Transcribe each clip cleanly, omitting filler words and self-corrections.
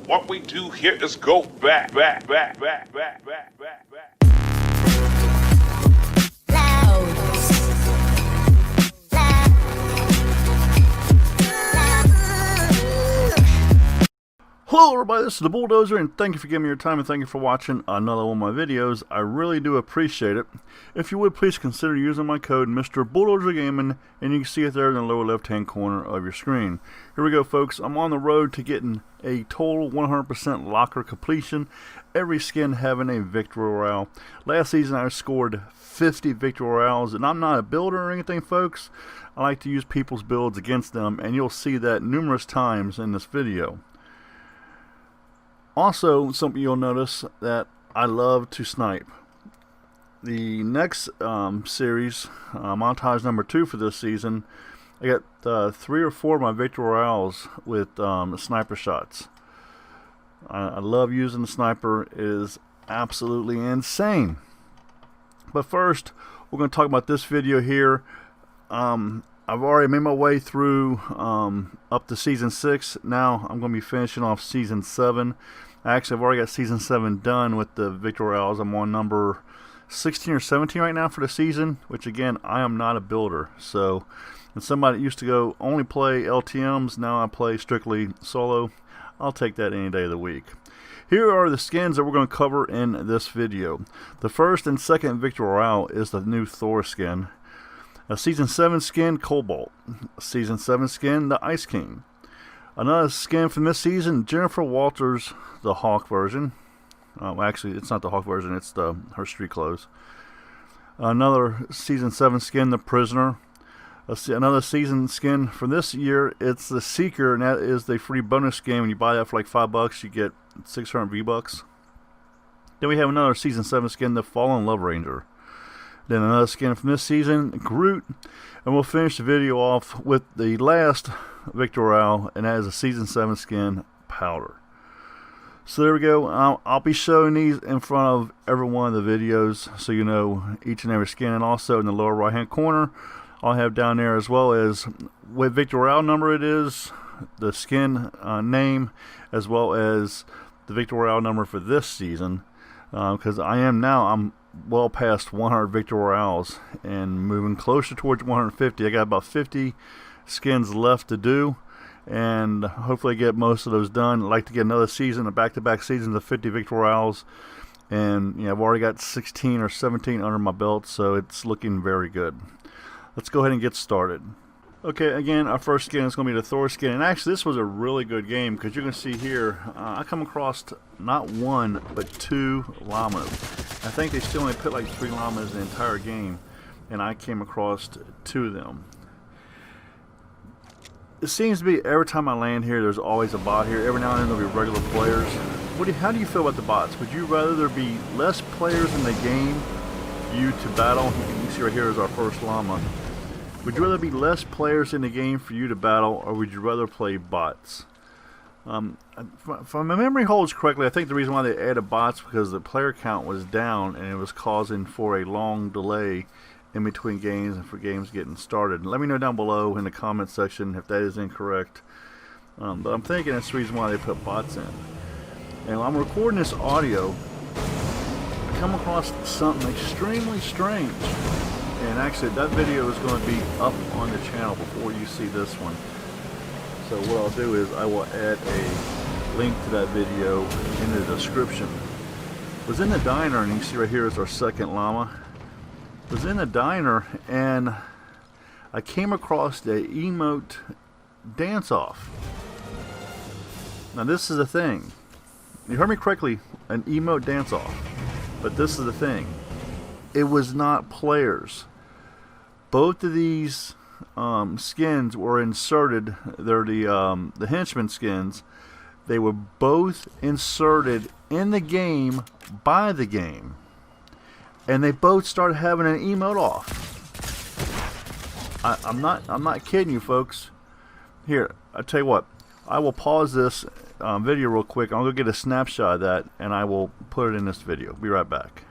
What we do here is go back. Hello everybody, this is the Bulldozer, and thank you for giving me your time, and thank you for watching another one of my videos. I really do appreciate it. If you would, please consider using my code MrBulldozerGamN, and you can see it there in the lower left hand corner of your screen. Here we go, folks. I'm on the road to getting a total 100% locker completion, every skin having a victory royale. Last season I scored 50 victory royales, and I'm not a builder or anything, folks. I like to use people's builds against them, and you'll see that numerous times in this video. Also, something you'll notice that I love to snipe. The next series, montage number 2 for this season, I got 3 or 4 of my victory royales with sniper shots. I love using the sniper. It is absolutely insane. But first, we're going to talk about this video here. I've already made my way through up to season 6. Now I'm going to be finishing off season 7. Actually, I've already got season 7 done with the victory royales. I'm on number 16 or 17 right now for the season, which again, I am not a builder. So, and somebody that used to go only play LTMs, now I play strictly solo. I'll take that any day of the week. Here are the skins that we're going to cover in this video. The first and second victory royale is the new Thor skin. A season 7 skin, Cobalt. A season 7 skin, the Ice King. Another skin from this season, Jennifer Walters, the Hawk version. Actually, it's not the Hawk version, it's her street clothes. Another season 7 skin, the Prisoner. Another season skin from this year, it's the Seeker, and that is the free bonus skin. When you buy that for like $5, you get 600 V-Bucks. Then we have another season 7 skin, the Fallen Love Ranger. Then another skin from this season, Groot. And we'll finish the video off with the last victory royale, and that is a season 7 skin, Powder. So there we go. I'll be showing these in front of every one of the videos, so you know each and every skin. And also in the lower right hand corner, I'll have down there as well as what victory royale number it is, the skin name, as well as the victory royale number for this season. Because I'm well past 100 victory royales and moving closer towards 150. I got about 50 skins left to do, and hopefully get most of those done. I'd like to get another season, a back-to-back seasons of 50 victory royales, and I've already got 16 or 17 under my belt, so it's looking very good. Let's go ahead and get started. Okay, again, our first skin is going to be the Thor skin, and actually this was a really good game, because you can see here, I come across not 1, but 2 llamas. I think they still only put like 3 llamas in the entire game, and I came across 2 of them. It seems to be every time I land here, there's always a bot here. Every now and then there'll be regular players. How do you feel about the bots? Would you rather there be less players in the game for you to battle? You can see right here is our first llama. Would you rather be less players in the game for you to battle, or would you rather play bots? If my memory holds correctly, I think the reason why they added bots because the player count was down and it was causing for a long delay in between games and for games getting started. Let me know down below in the comment section if that is incorrect. But I'm thinking that's the reason why they put bots in. And while I'm recording this audio, I come across something extremely strange. And actually that video is going to be up on the channel before you see this one. So what I'll do is I will add a link to that video in the description. I was in the diner, and you can see right here is our second llama. I was in the diner and I came across the Emote dance-off. Now this is the thing. You heard me correctly, an Emote dance-off. But this is the thing. It was not players. Both of these skins were inserted. They're the henchman skins. They were both inserted in the game by the game, and they both started having an emote off. I'm not kidding you, folks. Here, I tell you what. I will pause this video real quick. I'll go get a snapshot of that, and I will put it in this video. Be right back.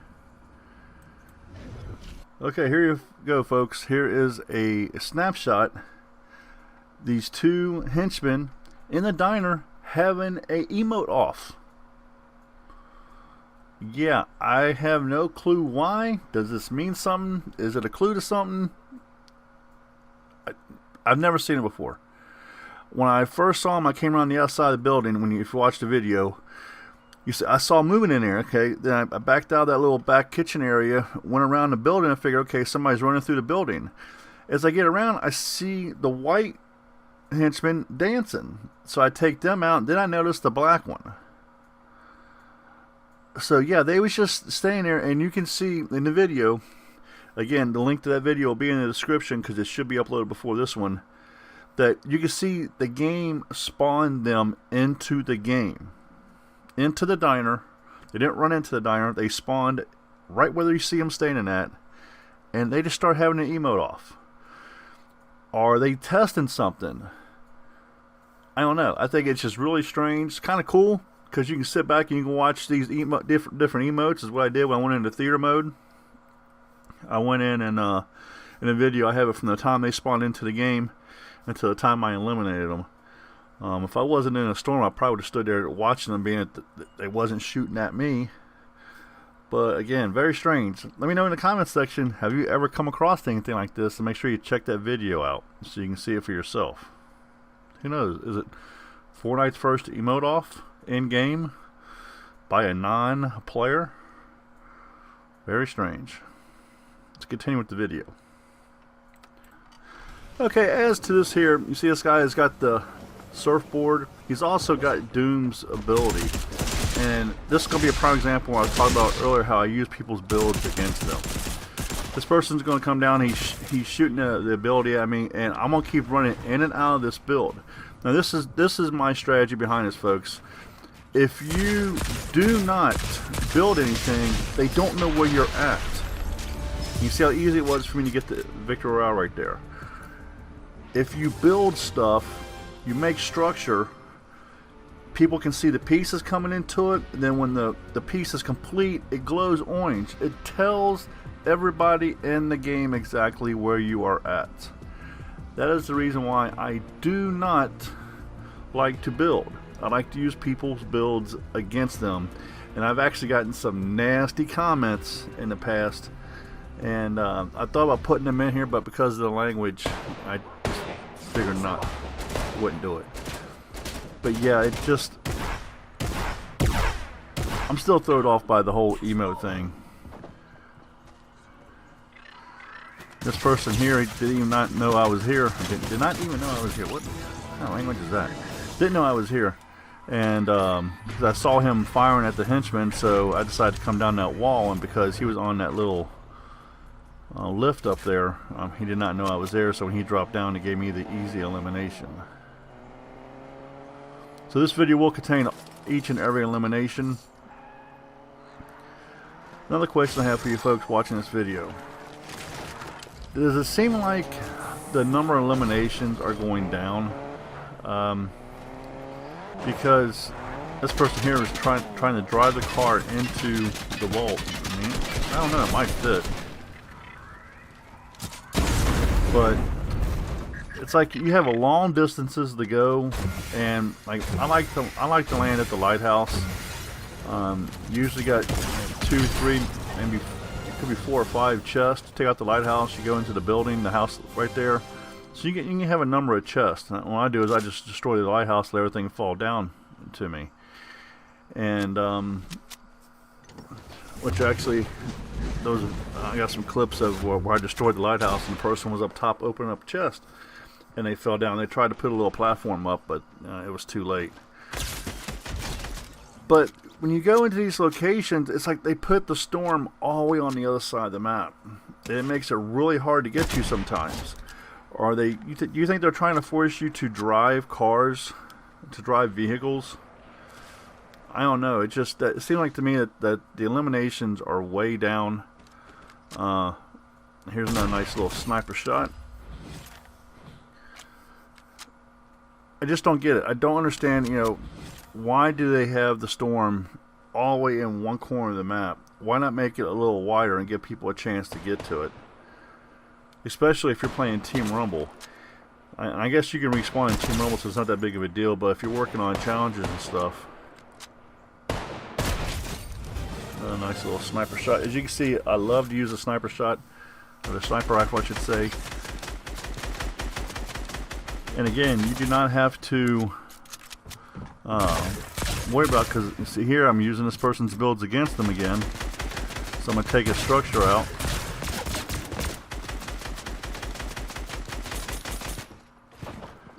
Okay, here you go, folks. Here is a snapshot. These two henchmen in the diner having a emote off. Yeah, I have no clue why. Does this mean something? Is it a clue to something? I've never seen it before. When I first saw him, I came around the outside of the building. If you watch the video, you see, I saw movement in there. Okay, then I backed out of that little back kitchen area, went around the building, and figured, okay, somebody's running through the building. As I get around, I see the white henchman dancing. So I take them out, and then I notice the black one. So yeah, they was just staying there, and you can see in the video, again, the link to that video will be in the description because it should be uploaded before this one, that you can see the game spawned them into the game, into the diner. They didn't run into the diner. They spawned right where you see them standing at, and they just start having an emote off. Are they testing something? I don't know. I think it's just really strange. It's kind of cool because you can sit back and you can watch these different emotes. Is what I did when I went into theater mode. I went in and in a video I have it from the time they spawned into the game until the time I eliminated them. If I wasn't in a storm, I probably would have stood there watching them, being that they wasn't shooting at me. But again, very strange. Let me know in the comments section, have you ever come across anything like this? And make sure you check that video out so you can see it for yourself. Who knows? Is it Fortnite's first emote off in game by a non-player? Very strange. Let's continue with the video. Okay, as to this here, you see this guy has got the surfboard. He's also got Doom's ability. And this is going to be a prime example where I was talking about earlier how I use people's builds against them. This person's going to come down, he's shooting the ability at me, and I'm going to keep running in and out of this build. Now this is my strategy behind this, folks. If you do not build anything, they don't know where you're at. You see how easy it was for me to get the Victory Royale right there. If you build stuff, you make structure, people can see the pieces coming into it, and then when the piece is complete, it glows orange. It tells everybody in the game exactly where you are at. That is the reason why I do not like to build. I like to use people's builds against them. And I've actually gotten some nasty comments in the past. And I thought about putting them in here, but because of the language, I figured wouldn't do it. But yeah, it just, I'm still thrown off by the whole emote thing. This person here, he didn't even not know I was here. Did not even know I was here. What kind of language is that? Didn't know I was here. And because I saw him firing at the henchman, so I decided to come down that wall. And because he was on that little lift up there, he did not know I was there. So when he dropped down, it gave me the easy elimination. So this video will contain each and every elimination. Another question I have for you folks watching this video. Does it seem like the number of eliminations are going down? Because this person here is trying to drive the car into the vault. I mean, I don't know, it might fit. But it's like you have a long distances to go, and like I like to land at the Lighthouse. Usually got 2, 3, maybe it could be 4 or 5 chests. Take out the Lighthouse, you go into the building, the house right there. So you can have a number of chests. And what I do is I just destroy the Lighthouse, let everything fall down to me. And which actually, those I got some clips of where I destroyed the Lighthouse and the person was up top opening up a chest. And they fell down. They tried to put a little platform up, but it was too late. But when you go into these locations, it's like they put the storm all the way on the other side of the map. It makes it really hard to get you sometimes. Are they? Do you think they're trying to force you to drive cars, to drive vehicles? I don't know. It just it seemed like to me that the eliminations are way down. Here's another nice little sniper shot. I just don't get it. I don't understand, why do they have the storm all the way in one corner of the map? Why not make it a little wider and give people a chance to get to it? Especially if you're playing Team Rumble. I guess you can respawn in Team Rumble, so it's not that big of a deal, but if you're working on challenges and stuff. A nice little sniper shot. As you can see, I love to use a sniper shot, or the sniper rifle I should say. And again, you do not have to worry about, because you see here I'm using this person's builds against them again. So I'm going to take his structure out.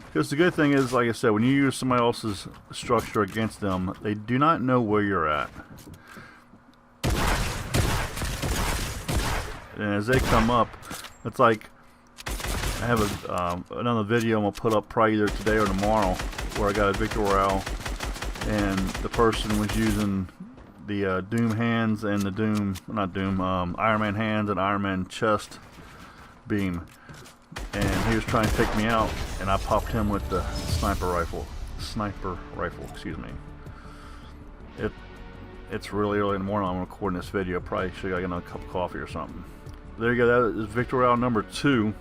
Because the good thing is, like I said, when you use somebody else's structure against them, they do not know where you're at. And as they come up, it's like, I have another video I'm going to put up probably either today or tomorrow, where I got a Victor Royale, and the person was using the Doom hands and the Iron Man hands and Iron Man chest beam. And he was trying to take me out, and I popped him with the sniper rifle, excuse me. It's really early in the morning. I'm recording this video. Probably should get another cup of coffee or something. There you go. That is Victor Royale number 2.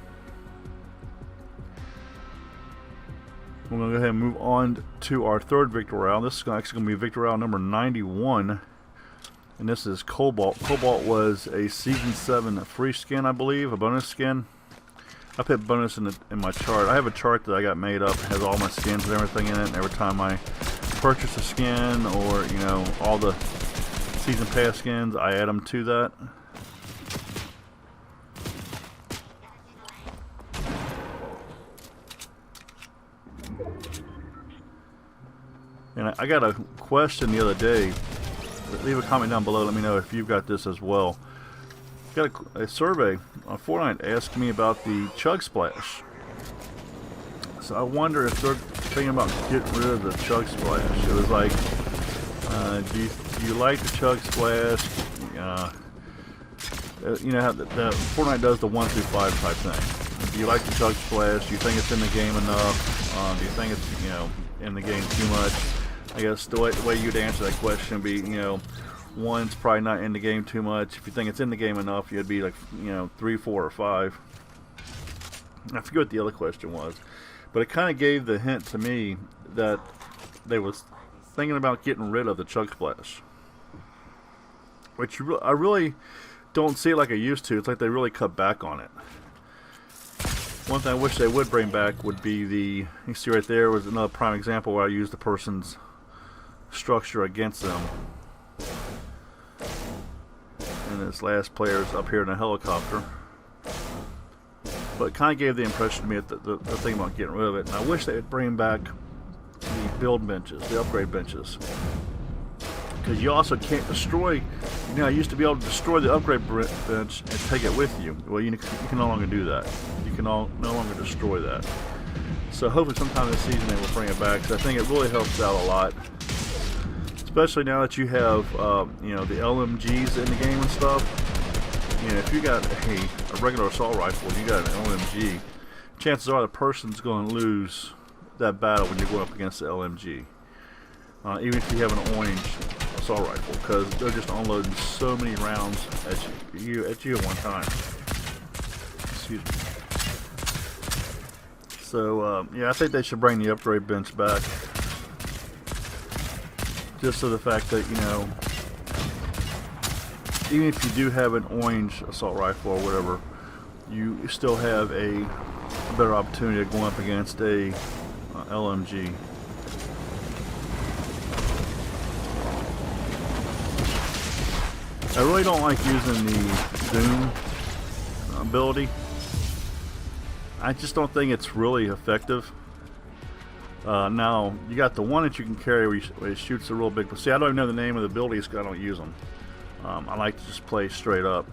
We're going to go ahead and move on to our third Victor Royale. This is actually going to be Victor Royale number 91. And this is Cobalt. Cobalt was a Season 7 free skin, I believe, a bonus skin. I put bonus in my chart. I have a chart that I got made up. It has all my skins and everything in it. And every time I purchase a skin, or you know, all the season pass skins, I add them to that. And I got a question the other day. Leave a comment down below. Let me know if you've got this as well. Got a survey on Fortnite asking me about the Chug Splash. So I wonder if they're thinking about getting rid of the Chug Splash. It was like, do you like the Chug Splash? You know how the Fortnite does the 1 through 5 type thing. Do you like the Chug Splash? Do you think it's in the game enough? Do you think it's in the game too much? I guess the way you'd answer that question would be, 1's probably not in the game too much. If you think it's in the game enough, you'd be like, 3, 4, or 5. I forget what the other question was, but it kind of gave the hint to me that they was thinking about getting rid of the Chug Splash, which I really don't see it like I used to. It's like they really cut back on it. One thing I wish they would bring back would be you see right there was another prime example where I used the person's structure against them. And this last player is up here in a helicopter. But it kind of gave the impression to me that they're thinking about getting rid of it. And I wish they would bring back the build benches, the upgrade benches. Because you also can't destroy, I used to be able to destroy the upgrade bench and take it with you. Well, you can no longer do that. You can no longer destroy that. So hopefully sometime this season they will bring it back, because I think it really helps out a lot. Especially now that you have, the LMGs in the game and stuff. If you got a regular assault rifle and you got an LMG, chances are the person's going to lose that battle when you're going up against the LMG. Even if you have an orange assault rifle, because they're just unloading so many rounds at you at one time. Excuse me. So yeah, I think they should bring the upgrade bench back. Just so the fact that, even if you do have an orange assault rifle or whatever, you still have a better opportunity of going up against a LMG. I really don't like using the Doom ability. I just don't think it's really effective. Now, you got the one that you can carry where it shoots a real big... See, I don't even know the name of the abilities because I don't use them. I like to just play straight up.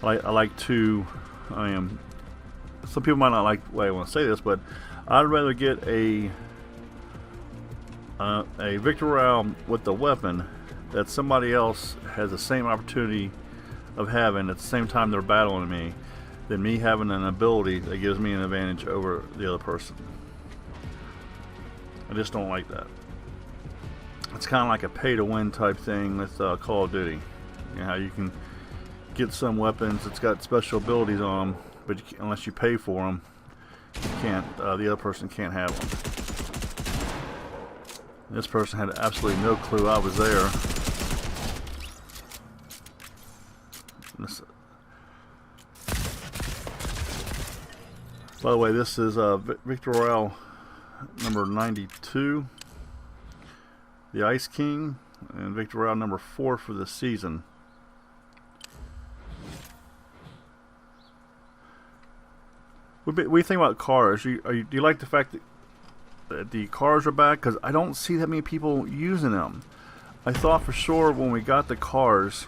I like to... some people might not like the way I want to say this, but I'd rather get a Victor Royale with the weapon that somebody else has the same opportunity of having at the same time they're battling me, than me having an ability that gives me an advantage over the other person. I just don't like that. It's kind of like a pay-to-win type thing with Call of Duty. How you can get some weapons that's got special abilities on them, but unless you pay for them, you can't. The other person can't have them. This person had absolutely no clue I was there. By the way, this is Victor Royale number 92, the Ice King, and Victor Royale number 4 for the season. What do you think about cars? Do you like the fact that the cars are back? Because I don't see that many people using them. I thought for sure when we got the cars,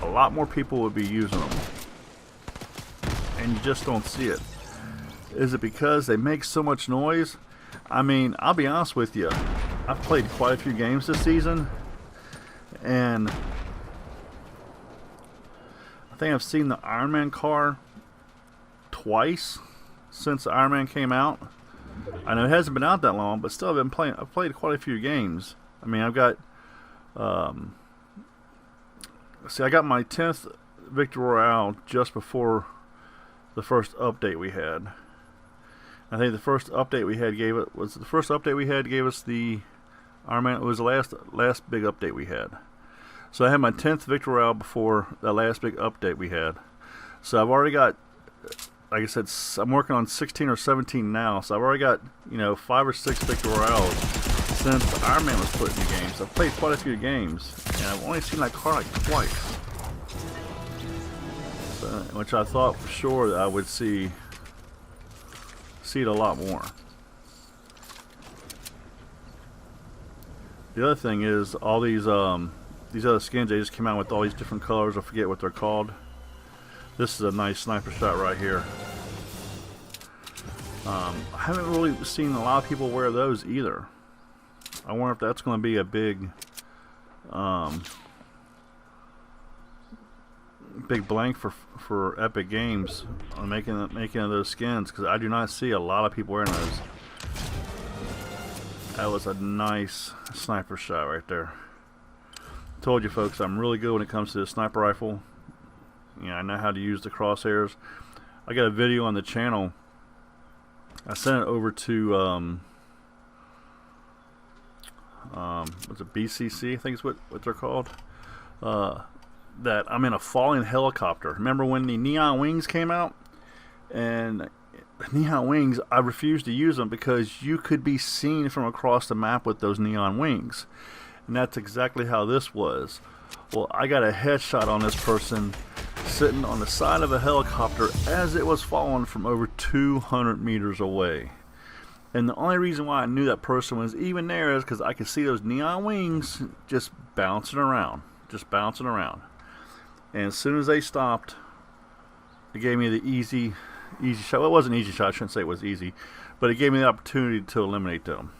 a lot more people would be using them. And you just don't see it. Is it because they make so much noise? I mean, I'll be honest with you. I've played quite a few games this season. And I think I've seen the Iron Man car twice since Iron Man came out. I know it hasn't been out that long, but still I've played quite a few games. I mean, I've got see, I got my 10th Victor Royale just before the first update we had. I think the first update we had gave us the Iron Man. It was the last big update we had. So I had my 10th Victor Royale before that last big update we had. So I've already got, like I said, I'm working on 16 or 17 now. So I've already got, 5 or 6 Victor Royales since Iron Man was put in the game. So I've played quite a few games, and I've only seen that car like twice. So, which I thought for sure that I would see it a lot more. The other thing is all these other skins, they just came out with all these different colors. I forget what they're called. This is a nice sniper shot right here. I haven't really seen a lot of people wear those either. I wonder if that's going to be a big blank for Epic Games on making those skins, because I do not see a lot of people wearing those. That was a nice sniper shot right there. Told you folks, I'm really good when it comes to the sniper rifle. I know how to use the crosshairs. I got a video on the channel. I sent it over to what's it, BCC, I think is what they're called. That I'm in a falling helicopter. Remember when the neon wings came out? And neon wings, I refused to use them because you could be seen from across the map with those neon wings. And that's exactly how this was. Well, I got a headshot on this person sitting on the side of a helicopter as it was falling from over 200 meters away. And the only reason why I knew that person was even there is because I could see those neon wings just bouncing around. And as soon as they stopped, it gave me the easy shot. Well, it wasn't an easy shot. I shouldn't say it was easy. But it gave me the opportunity to eliminate them.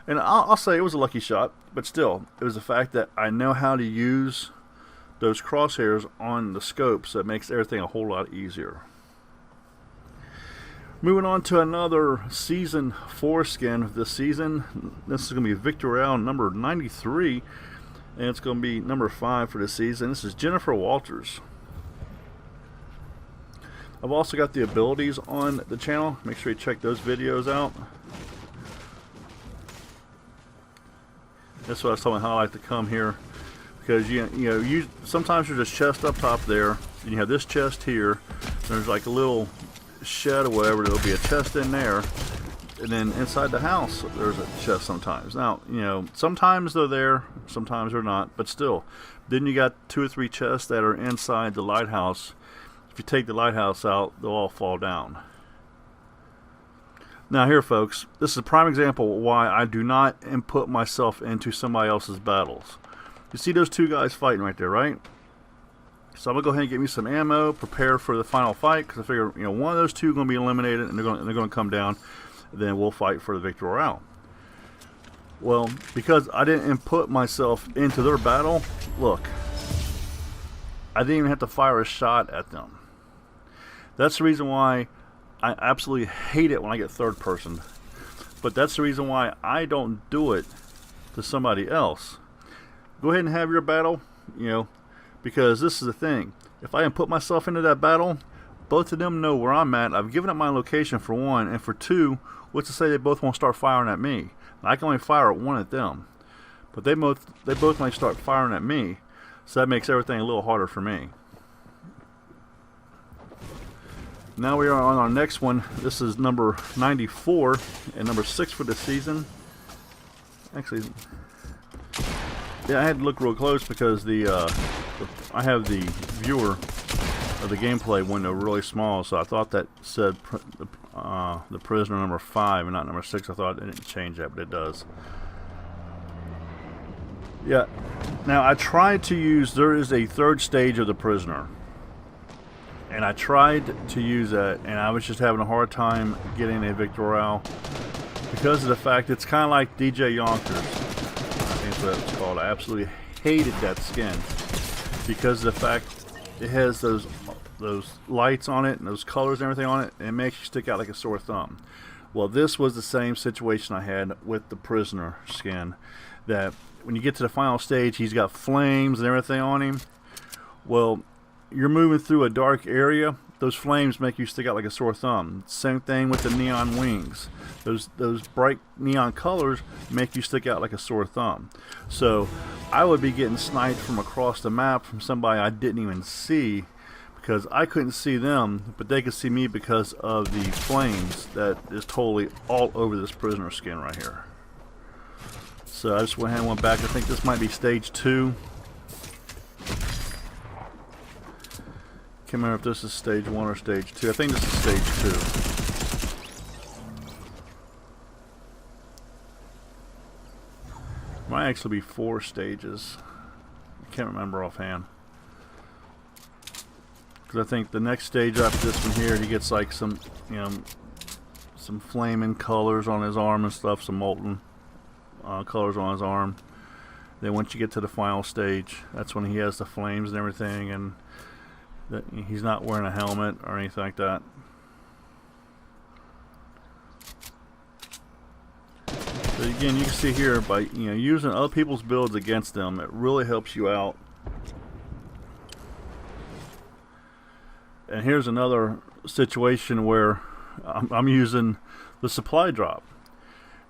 And I'll say it was a lucky shot. But still, it was the fact that I know how to use those crosshairs on the scope. So it makes everything a whole lot easier. Moving on to another Season 4 skin of this season. This is going to be Victor Royale number 93. And it's going to be number 5 for the season. This is Jennifer Walters. I've also got the abilities on the channel. Make sure you check those videos out. That's what I was telling how I like to come here. Because you sometimes there's a chest up top there. And you have this chest here. There's like a little shed or whatever. There'll be a chest in there. And then inside the house, there's a chest sometimes. Now, sometimes they're there, sometimes they're not, but still. Then you got 2 or 3 chests that are inside the lighthouse. If you take the lighthouse out, they'll all fall down. Now here, folks, this is a prime example of why I do not input myself into somebody else's battles. You see those 2 guys fighting right there, right? So I'm going to go ahead and get me some ammo, prepare for the final fight, because I figure, one of those 2 are going to be eliminated, and they're going to come down. Then we'll fight for the Victor Royale. Well, because I didn't input myself into their battle, look, I didn't even have to fire a shot at them. That's the reason why I absolutely hate it when I get third person. But that's the reason why I don't do it to somebody else. Go ahead and have your battle, because this is the thing. If I input myself into that battle, both of them know where I'm at. I've given up my location for one, and for two, what's to say they both won't start firing at me? I can only fire at one at them, but they both might start firing at me, so that makes everything a little harder for me. Now we are on our next one. This is number 94 and number 6 for the season. Actually, yeah, I had to look real close because I have the viewer of the gameplay window really small, so I thought that said the prisoner number 5 and not number 6. I thought it didn't change that, but it does. Yeah. Now I tried to use. There is a third stage of the prisoner. And I tried to use that, and I was just having a hard time getting a Victor Royale because of the fact it's kind of like DJ Yonkers. I think that's what it's called. I absolutely hated that skin because of the fact it has those lights on it and those colors and everything on it, and it makes you stick out like a sore thumb. Well, this was the same situation I had with the prisoner skin. That when you get to the final stage, he's got flames and everything on him. Well, you're moving through a dark area, those flames make you stick out like a sore thumb. Same thing with the neon wings. Those bright neon colors make you stick out like a sore thumb. So I would be getting sniped from across the map from somebody I didn't even see because I couldn't see them, but they could see me because of the flames that is totally all over this prisoner skin right here. So I just went ahead and went back. I think this might be stage 2. Can't remember if this is stage 1 or stage 2. I think this is stage 2. Might actually be 4 stages. I can't remember offhand. Because I think the next stage after this one here, he gets like some, some flaming colors on his arm and stuff, some molten colors on his arm. Then once you get to the final stage, that's when he has the flames and everything, and that he's not wearing a helmet or anything like that. So again, you can see here by using other people's builds against them, it really helps you out. And here's another situation where I'm using the supply drop.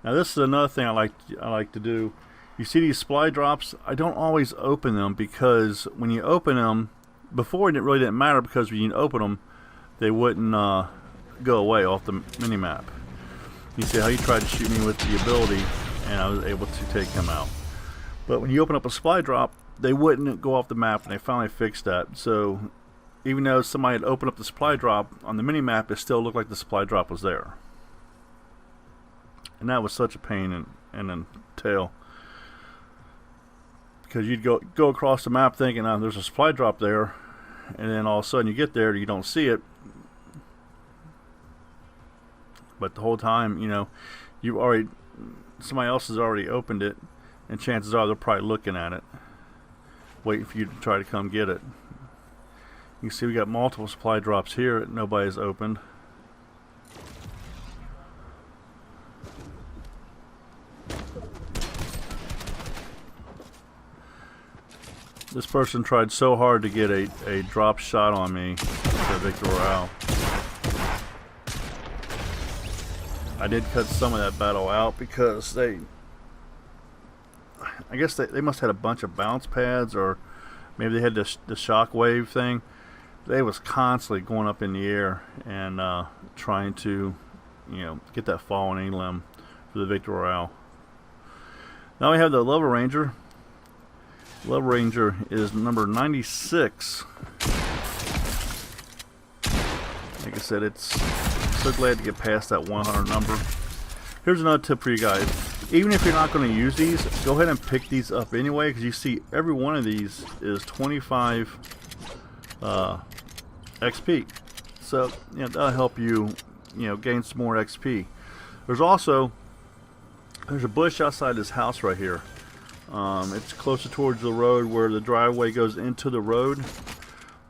Now this is another thing I like to do. You see these supply drops? I don't always open them because when you open them, before it really didn't matter because when you open them, they wouldn't go away off the minimap. You see how he tried to shoot me with the ability, and I was able to take him out. But when you open up a supply drop, they wouldn't go off the map, and they finally fixed that. So even though somebody had opened up the supply drop on the minimap, it still looked like the supply drop was there. And that was such a pain in the tail. Because you'd go across the map thinking, oh, there's a supply drop there, and then all of a sudden you get there, you don't see it. But the whole time, somebody else has already opened it, and chances are they're probably looking at it, waiting for you to try to come get it. You can see we got multiple supply drops here that nobody's opened. This person tried so hard to get a drop shot on me for Victor Royale. I did cut some of that battle out because I guess they must have had a bunch of bounce pads, or maybe they had the shockwave thing. They was constantly going up in the air and trying to get that fallen elim for the Victor Royale. Now we have the Love Ranger. Love Ranger is number 96. Like I said, it's so glad to get past that 100 number. Here's another tip for you guys. Even if you're not going to use these, go ahead and pick these up anyway, because you see every one of these is 25 XP. So that'll help you gain some more XP. There's a bush outside this house right here. It's closer towards the road where the driveway goes into the road.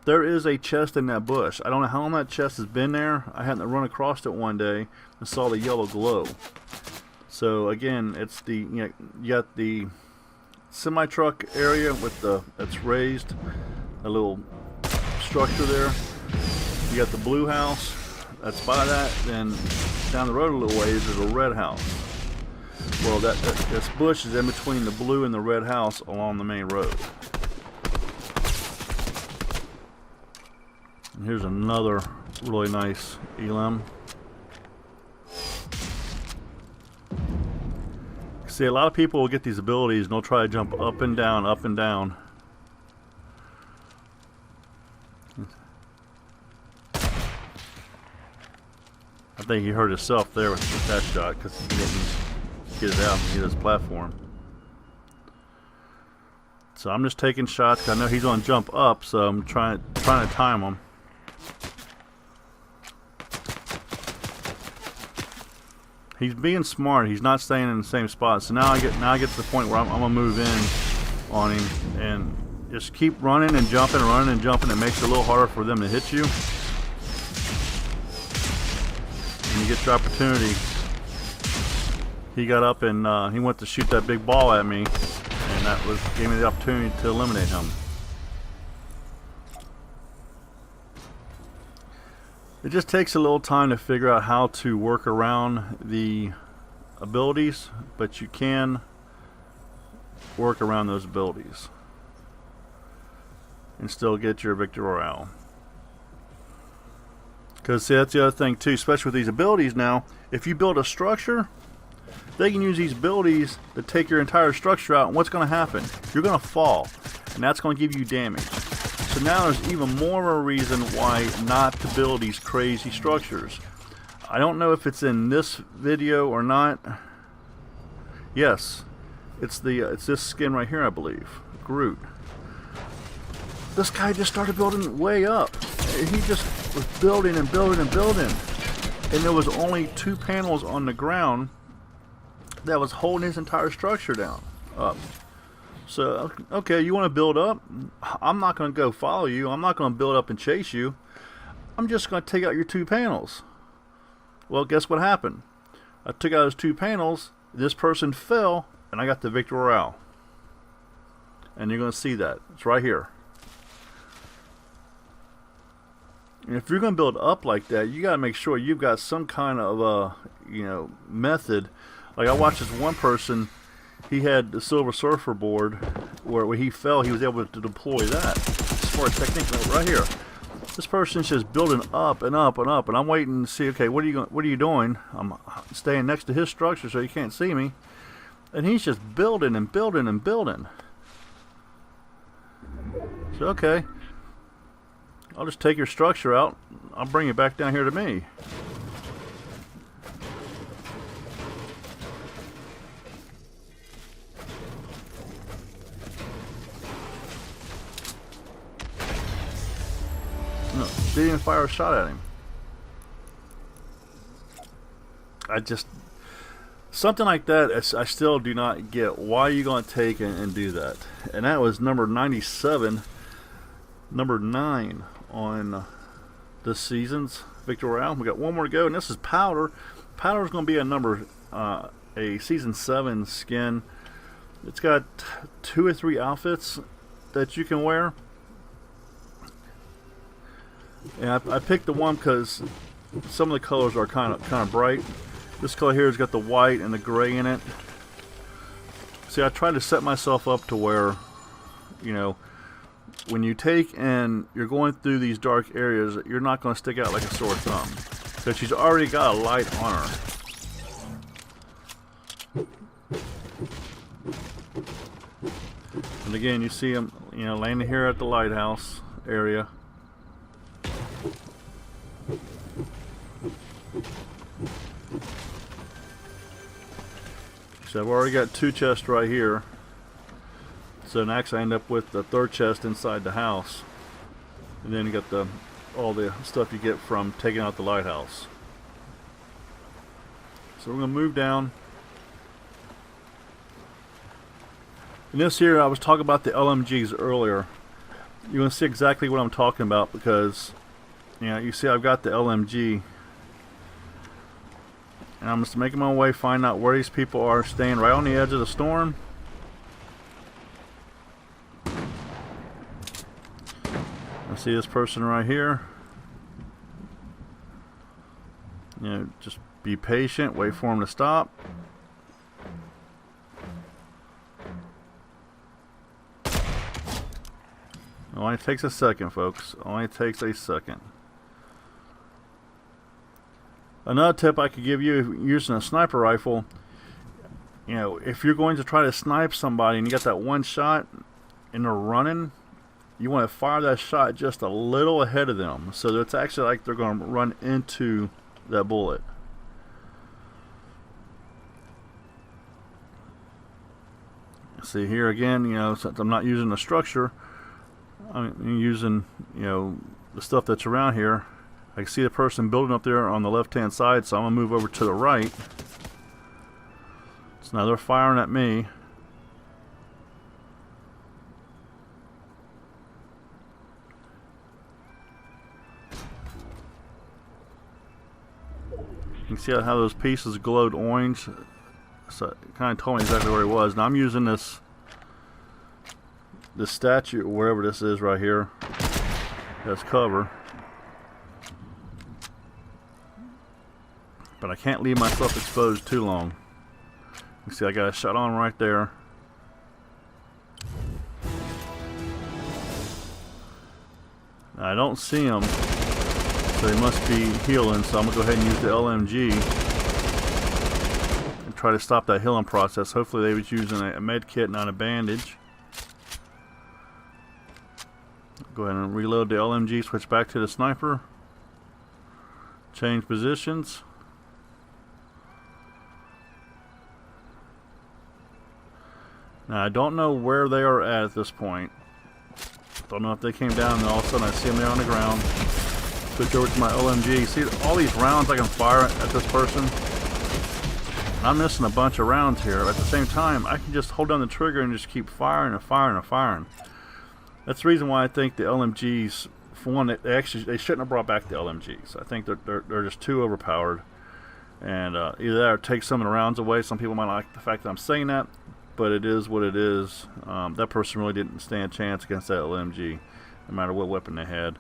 There is a chest in that bush. I don't know how long that chest has been there. I happened to run across it one day and saw the yellow glow. So again, it's you got the semi-truck area with that's raised, a little structure there. You got the blue house. That's by that. Then down the road a little ways there's a red house. Well, this bush is in between the blue and the red house along the main road. And here's another really nice elim. See, a lot of people will get these abilities and they'll try to jump up and down, up and down. I think he hurt himself there with that shot because he didn't get it out and hit his platform. So I'm just taking shots 'cause I know he's going to jump up, so I'm trying to time him. He's being smart. He's not staying in the same spot. So now I get to the point where I'm gonna move in on him and just keep running and jumping, running and jumping. It makes it a little harder for them to hit you. And you get your opportunity. He got up and he went to shoot that big ball at me, and that gave me the opportunity to eliminate him. It just takes a little time to figure out how to work around the abilities, but you can work around those abilities and still get your victory royale. Because see, that's the other thing too, especially with these abilities now. If you build a structure, they can use these abilities to take your entire structure out, and what's going to happen? You're going to fall, and that's going to give you damage. So now there's even more of a reason why not to build these crazy structures. I don't know if it's in this video or not. Yes, it's this skin right here, I believe, Groot. This guy just started building way up. He just was building and building and building, and there was only 2 panels on the ground that was holding his entire structure down up. So, okay, you want to build up? I'm not going to go follow you. I'm not going to build up and chase you. I'm just going to take out your 2 panels. Well, guess what happened? I took out his 2 panels, this person fell, and I got the victory royale. And you're going to see that. It's right here. And if you're going to build up like that, you got to make sure you've got some kind of method. Like I watched this one person. He had the Silver Surfer board where when he fell, he was able to deploy that. As far as technique, right here, this person's just building up and up and up, and I'm waiting to see. Okay, what are you doing? I'm staying next to his structure so you can't see me, and he's just building and building and building. So okay, I'll just take your structure out. I'll bring it back down here to me. No, didn't even fire a shot at him. Something like that, I still do not get. Why are you going to take and do that? And that was number 97, number 9 on this season's victory royale. We got one more to go, and this is Powder. Powder is going to be a season 7 skin. It's got 2 or 3 outfits that you can wear. And I picked the one because some of the colors are kind of bright. This color here has got the white and the gray in it. See, I tried to set myself up to where, when you take and you're going through these dark areas, you're not going to stick out like a sore thumb. Because she's already got a light on her. And again, you see him, landing here at the lighthouse area. So I've already got 2 chests right here. So next I end up with the 3rd chest inside the house. And then you got all the stuff you get from taking out the lighthouse. So we're going to move down. And this here, I was talking about the LMGs earlier. You're going to see exactly what I'm talking about because, you see I've got the LMG. And I'm just making my way, find out where these people are staying right on the edge of the storm. I see this person right here. just be patient, wait for him to stop. Only takes a second, folks. Only takes a second. Another tip I could give you using a sniper rifle, if you're going to try to snipe somebody and you got that one shot and they're running, you want to fire that shot just a little ahead of them, so that it's actually like they're going to run into that bullet. See here again, since I'm not using the structure, I'm using, the stuff that's around here. I can see the person building up there on the left-hand side, so I'm going to move over to the right. So now they're firing at me. You can see how those pieces glowed orange. So it kind of told me exactly where he was. Now I'm using this statue, or wherever this is right here, as cover. But I can't leave myself exposed too long. You see I got a shot on right there. Now I don't see him, so he must be healing, so I'm going to go ahead and use the LMG and try to stop that healing process. Hopefully they was using a med kit, not a bandage. Go ahead and reload the LMG, switch back to the sniper. Change positions. Now I don't know where they are at this point. Don't know if they came down and all of a sudden I see them there on the ground. Switch over to my LMG. See all these rounds I can fire at this person? I'm missing a bunch of rounds here. At the same time, I can just hold down the trigger and just keep firing and firing and firing. That's the reason why I think the LMGs, for one, they shouldn't have brought back the LMGs. I think they're just too overpowered. And either that or take some of the rounds away. Some people might like the fact that I'm saying that, but it is what it is. That person really didn't stand a chance against that LMG, no matter what weapon they had,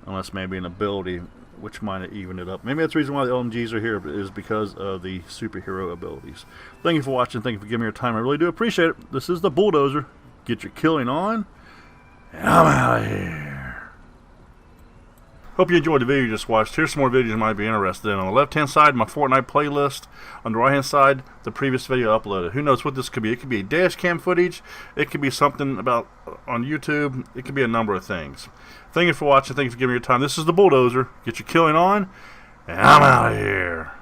unless maybe an ability which might have evened it up. Maybe that's the reason why the LMGs are here, is because of the superhero abilities. Thank you for watching. Thank you for giving me your time. I really do appreciate it. This is the Bulldozer. Get your killing on, and I'm out of here. Hope you enjoyed the video you just watched. Here's some more videos you might be interested in. On the left hand side, my Fortnite playlist. On the right hand side, the previous video uploaded. Who knows what this could be? It could be dash cam footage. It could be something about on YouTube. It could be a number of things. Thank you for watching. Thank you for giving me your time. This is the Bulldozer. Get your killing on, and I'm out of here.